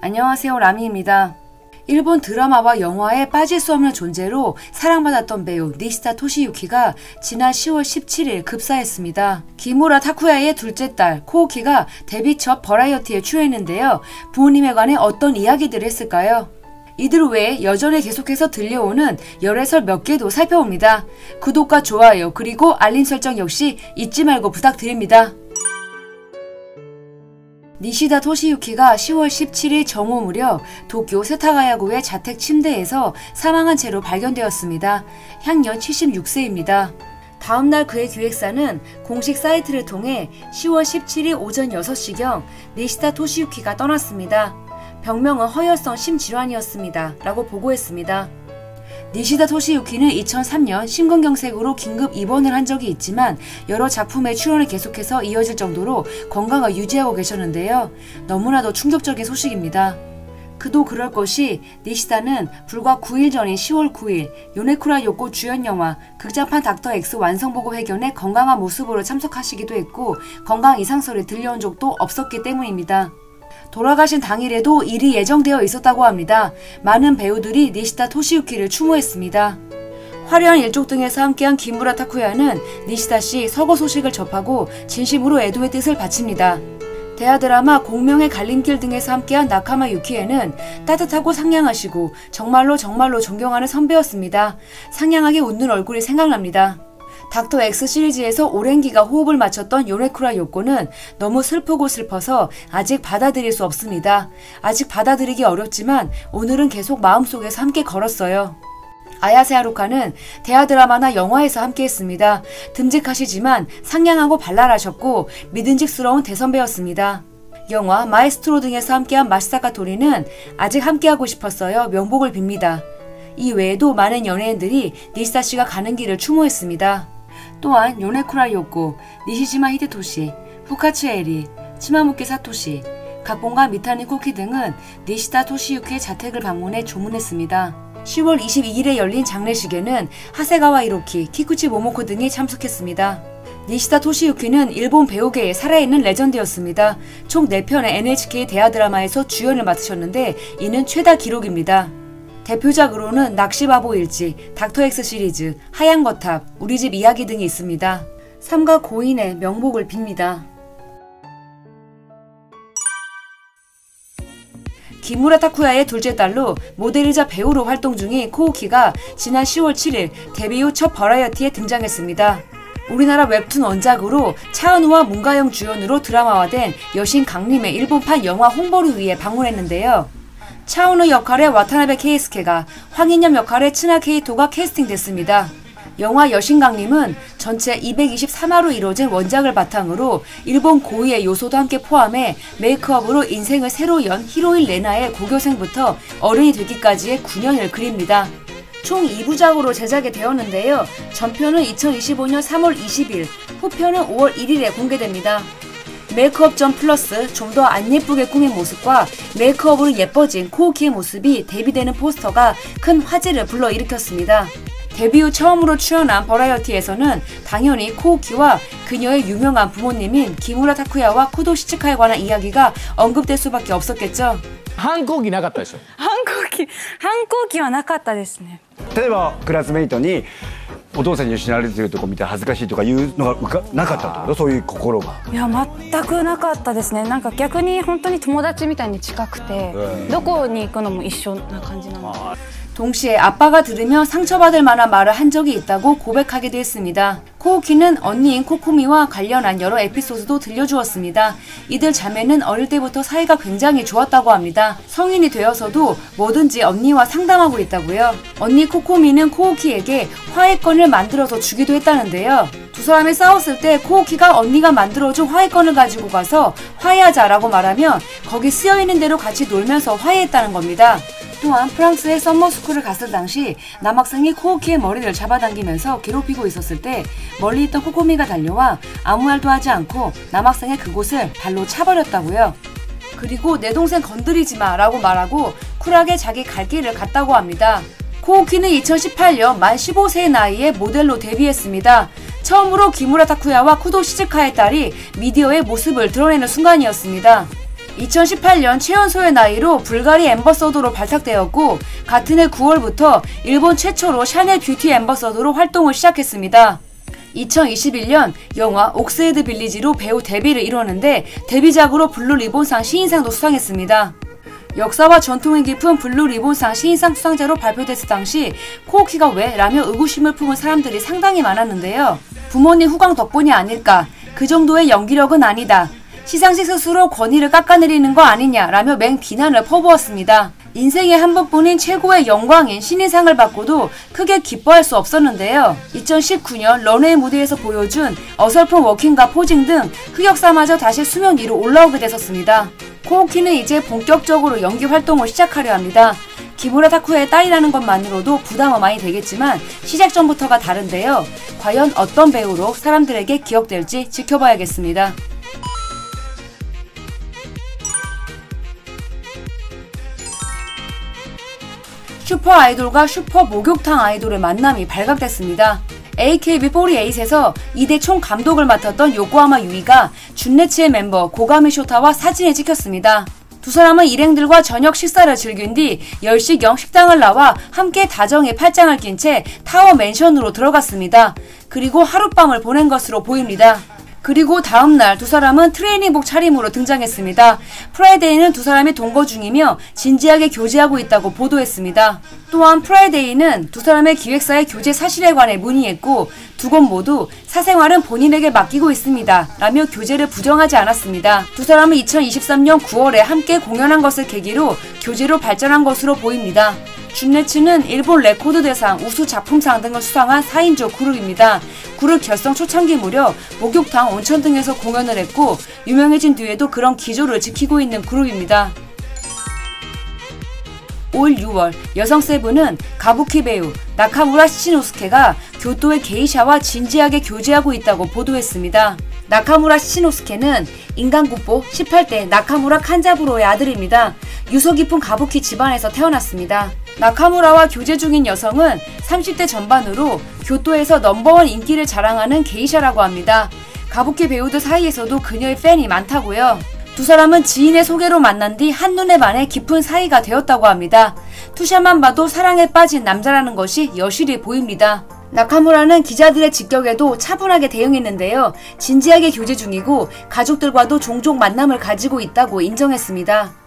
안녕하세요, 라미입니다. 일본 드라마와 영화에 빠질 수 없는 존재로 사랑받았던 배우 니시타 토시유키가 지난 10월 17일 급사했습니다. 기무라 타쿠야의 둘째 딸 코우키가 데뷔 첫 버라이어티에 출연했는데요. 부모님에 관해 어떤 이야기들을 했을까요? 이들 외에 여전히 계속해서 들려오는 열애설 몇 개도 살펴봅니다. 구독과 좋아요 그리고 알림 설정 역시 잊지 말고 부탁드립니다. 니시다 토시유키가 10월 17일 정오 무렵 도쿄 세타가야구의 자택 침대에서 사망한 채로 발견되었습니다. 향년 76세입니다. 다음날 그의 기획사는 공식 사이트를 통해 10월 17일 오전 6시경 니시다 토시유키가 떠났습니다. 병명은 허혈성 심질환이었습니다. 라고 보고했습니다. 니시다 토시유키는 2003년 심근경색으로 긴급 입원을 한 적이 있지만 여러 작품의 출연을 계속해서 이어질 정도로 건강을 유지하고 계셨는데요. 너무나도 충격적인 소식입니다. 그도 그럴 것이 니시다는 불과 9일 전인 10월 9일 요네쿠라 요코 주연 영화 극장판 닥터 X 완성보고 회견에 건강한 모습으로 참석하시기도 했고 건강 이상설이 들려온 적도 없었기 때문입니다. 돌아가신 당일에도 일이 예정되어 있었다고 합니다. 많은 배우들이 니시다 토시유키를 추모했습니다. 화려한 일족 등에서 함께한 기무라 타쿠야는 니시다 씨 서거 소식을 접하고 진심으로 애도의 뜻을 바칩니다. 대하 드라마 공명의 갈림길 등에서 함께한 나카마 유키에는 따뜻하고 상냥하시고 정말로 존경하는 선배였습니다. 상냥하게 웃는 얼굴이 생각납니다. 닥터 X 시리즈에서 오랜 기간 호흡을 맞췄던 요네쿠라 요코는 너무 슬프고 슬퍼서 아직 받아들일 수 없습니다. 아직 받아들이기 어렵지만 오늘은 계속 마음속에서 함께 걸었어요. 아야세 하루카는 대하 드라마나 영화에서 함께했습니다. 듬직하시지만 상냥하고 발랄하셨고 믿음직스러운 대선배였습니다. 영화 마에스트로 등에서 함께한 마시사카 토리는 아직 함께하고 싶었어요. 명복을 빕니다. 이 외에도 많은 연예인들이 니시다 씨가 가는 길을 추모했습니다. 또한 요네쿠라 요코, 니시지마 히데토시, 후카츠 에리, 치마무키 사토시, 각본가 미타니 코키 등은 니시다 토시유키의 자택을 방문해 조문했습니다. 10월 22일에 열린 장례식에는 하세가와 이로키, 키쿠치 모모코 등이 참석했습니다. 니시다 토시유키는 일본 배우계에 살아있는 레전드였습니다. 총 4편의 NHK 대하 드라마에서 주연을 맡으셨는데 이는 최다 기록입니다. 대표작으로는 낚시바보 일지, 닥터 X 시리즈, 하얀 거탑, 우리집 이야기 등이 있습니다. 삼가 고인의 명복을 빕니다. 기무라 타쿠야의 둘째 딸로 모델이자 배우로 활동 중인 코우키가 지난 10월 7일 데뷔 후 첫 버라이어티에 등장했습니다. 우리나라 웹툰 원작으로 차은우와 문가영 주연으로 드라마화된 여신 강림의 일본판 영화 홍보를 위해 방문했는데요. 차은우 역할의 와타나베 케이스케가, 황인엽 역할의 츠나 케이토가 캐스팅됐습니다. 영화 여신강림은 전체 223화로 이루어진 원작을 바탕으로 일본 고유의 요소도 함께 포함해 메이크업으로 인생을 새로 연 히로인 레나의 고교생부터 어른이 되기까지의 9년을 그립니다. 총 2부작으로 제작이 되었는데요. 전편은 2025년 3월 20일, 후편은 5월 1일에 공개됩니다. 메이크업 전 플러스 좀 더 안 예쁘게 꾸민 모습과 메이크업으로 예뻐진 코우키의 모습이 대비되는 포스터가 큰 화제를 불러일으켰습니다. 데뷔 후 처음으로 출연한 버라이어티에서는 당연히 코우키와 그녀의 유명한 부모님인 기무라 타쿠야와 쿠도 시츠카에 관한 이야기가 언급될 수밖에 없었겠죠. 反抗期なかったでしょ。反抗期はなかったですね。例えばクラスメイトにお父さんに失われているとこ見て恥ずかしいとかいうのがなかったってこと？そういう心が。いや全くなかったですね。なんか逆に本当に友達みたいに近くて、どこに行くのも一緒な感じなので。 동시에 아빠가 들으면 상처받을 만한 말을 한 적이 있다고 고백하기도 했습니다. 코우키는 언니인 코코미와 관련한 여러 에피소드도 들려주었습니다. 이들 자매는 어릴 때부터 사이가 굉장히 좋았다고 합니다. 성인이 되어서도 뭐든지 언니와 상담하고 있다고요. 언니 코코미는 코우키에게 화해권을 만들어서 주기도 했다는데요. 두 사람이 싸웠을 때 코우키가 언니가 만들어준 화해권을 가지고 가서 화해하자라고 말하면 거기 쓰여있는 대로 같이 놀면서 화해했다는 겁니다. 또한 프랑스의 썸머스쿨을 갔을 당시 남학생이 코우키의 머리를 잡아당기면서 괴롭히고 있었을 때 멀리 있던 코코미가 달려와 아무 말도 하지 않고 남학생의 그곳을 발로 차버렸다고요. 그리고 내 동생 건드리지 마 라고 말하고 쿨하게 자기 갈 길을 갔다고 합니다. 코우키는 2018년 만 15세의 나이에 모델로 데뷔했습니다. 처음으로 기무라 타쿠야와 쿠도 시즈카의 딸이 미디어의 모습을 드러내는 순간이었습니다. 2018년 최연소의 나이로 불가리 앰버서더로 발탁되었고 같은 해 9월부터 일본 최초로 샤넬 뷰티 앰버서더로 활동을 시작했습니다. 2021년 영화 옥스헤드 빌리지로 배우 데뷔를 이뤘는데 데뷔작으로 블루 리본상 신인상도 수상했습니다. 역사와 전통이 깊은 블루 리본상 신인상 수상자로 발표됐을 당시 코오키가 왜? 라며 의구심을 품은 사람들이 상당히 많았는데요. 부모님 후광 덕분이 아닐까? 그 정도의 연기력은 아니다. 시상식 스스로 권위를 깎아내리는 거 아니냐라며 맹비난을 퍼부었습니다. 인생에 한 번뿐인 최고의 영광인 신인상을 받고도 크게 기뻐할 수 없었는데요. 2019년 런웨이 무대에서 보여준 어설픈 워킹과 포징 등 흑역사마저 다시 수면 위로 올라오게 됐었습니다. 코오키는 이제 본격적으로 연기 활동을 시작하려 합니다. 기무라 타쿠의 딸이라는 것만으로도 부담은 많이 되겠지만 시작 전부터가 다른데요. 과연 어떤 배우로 사람들에게 기억될지 지켜봐야겠습니다. 슈퍼 아이돌과 슈퍼 목욕탕 아이돌의 만남이 발각됐습니다. AKB48에서 2대 총 감독을 맡았던 요코하마 유이가 준레츠의 멤버 고가미 쇼타와 사진에 찍혔습니다. 두 사람은 일행들과 저녁 식사를 즐긴 뒤 10시경 식당을 나와 함께 다정히 팔짱을 낀 채 타워 맨션으로 들어갔습니다. 그리고 하룻밤을 보낸 것으로 보입니다. 그리고 다음날 두 사람은 트레이닝복 차림으로 등장했습니다. 프라이데이는 두 사람이 동거 중이며 진지하게 교제하고 있다고 보도했습니다. 또한 프라이데이는 두 사람의 기획사의 교제 사실에 관해 문의했고 두 곳 모두 사생활은 본인에게 맡기고 있습니다 라며 교제를 부정하지 않았습니다. 두 사람은 2023년 9월에 함께 공연한 것을 계기로 교제로 발전한 것으로 보입니다. 준레츠는 일본 레코드 대상 우수 작품상 등을 수상한 4인조 그룹입니다. 그룹 결성 초창기 무렵 목욕탕, 온천 등에서 공연을 했고 유명해진 뒤에도 그런 기조를 지키고 있는 그룹입니다. 올 6월 여성 세븐은 가부키 배우 나카무라 시치노스케가 교토의 게이샤와 진지하게 교제하고 있다고 보도했습니다. 나카무라 시치노스케는 인간국보 18대 나카무라 칸자부로의 아들입니다. 유서 깊은 가부키 집안에서 태어났습니다. 나카무라와 교제 중인 여성은 30대 전반으로 교토에서 넘버원 인기를 자랑하는 게이샤라고 합니다. 가부키 배우들 사이에서도 그녀의 팬이 많다고요. 두 사람은 지인의 소개로 만난 뒤 한눈에 반해 깊은 사이가 되었다고 합니다. 투샷만 봐도 사랑에 빠진 남자라는 것이 여실히 보입니다. 나카무라는 기자들의 직격에도 차분하게 대응했는데요. 진지하게 교제 중이고 가족들과도 종종 만남을 가지고 있다고 인정했습니다.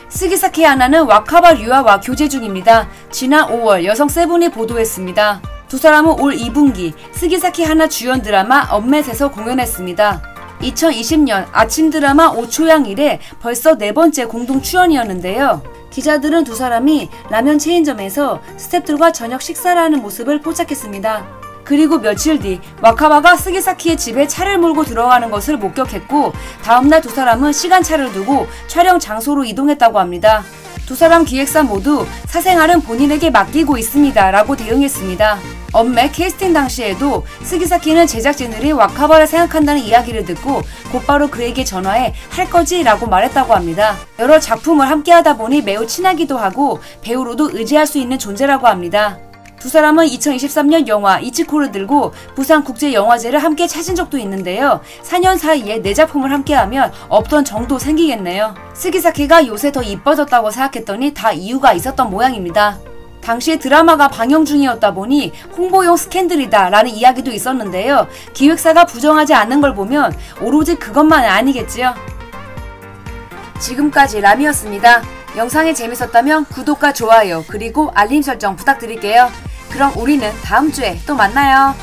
스기사키 하나는 와카바 류아와 교제 중입니다. 지난 5월 여성 세븐이 보도했습니다. 두 사람은 올 2분기 스기사키 하나 주연 드라마 엄맷에서 공연했습니다. 2020년 아침 드라마 오초양 1에 벌써 4번째 공동 출연이었는데요. 기자들은 두 사람이 라면 체인점에서 스태프들과 저녁 식사를 하는 모습을 포착했습니다. 그리고 며칠 뒤 와카바가 스기사키의 집에 차를 몰고 들어가는 것을 목격했고 다음날 두 사람은 시간차를 두고 촬영 장소로 이동했다고 합니다. 두 사람 기획사 모두 사생활은 본인에게 맡기고 있습니다 라고 대응했습니다. 엄맥 캐스팅 당시에도 스기사키는 제작진들이 와카바를 생각한다는 이야기를 듣고 곧바로 그에게 전화해 할 거지? 라고 말했다고 합니다. 여러 작품을 함께하다 보니 매우 친하기도 하고 배우로도 의지할 수 있는 존재라고 합니다. 두 사람은 2023년 영화 이치코를 들고 부산국제영화제를 함께 찾은 적도 있는데요. 4년 사이에 4작품을 함께하면 없던 정도 생기겠네요. 스기사키가 요새 더 이뻐졌다고 생각했더니 다 이유가 있었던 모양입니다. 당시에 드라마가 방영 중이었다 보니 홍보용 스캔들이다 라는 이야기도 있었는데요. 기획사가 부정하지 않는 걸 보면 오로지 그것만은 아니겠지요. 지금까지 람이었습니다. 영상이 재밌었다면 구독과 좋아요 그리고 알림 설정 부탁드릴게요. 그럼 우리는 다음 주에 또 만나요.